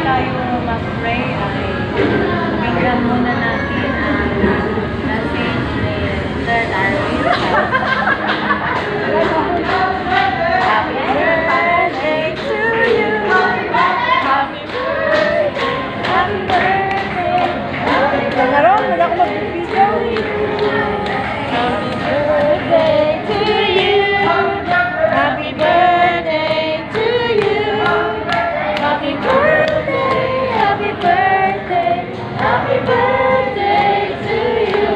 tayo mag-pray ay pakinggan muna natin ang message ni Sir Darwin. Happy birthday to you. Happy birthday. Happy birthday. Nagaroon, wala ako mag-video. Happy birthday to you. Happy birthday to you. Happy birthday. Happy birthday. Happy birthday to you.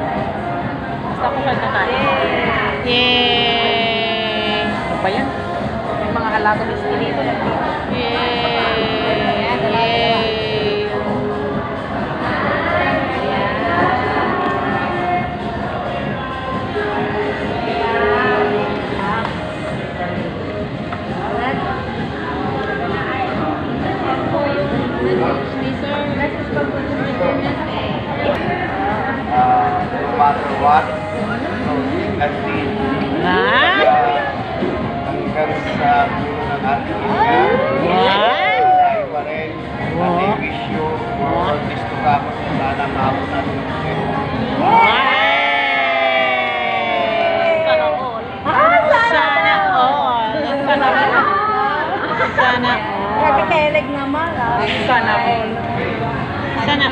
Basta ko kanta tayo. Yay! Ano ba yan? May mga halaman ni Stilito na dito. Yay! Yay! No matter what, kasi hanggang sa dulo ng ating hininga, ay pa rin, at I wish you more this to come, sana maabot natin ang sa'yo. Sana all. Sana all. Sana all. Sana all. Grabe kaelig naman, ah. Sana all. Sana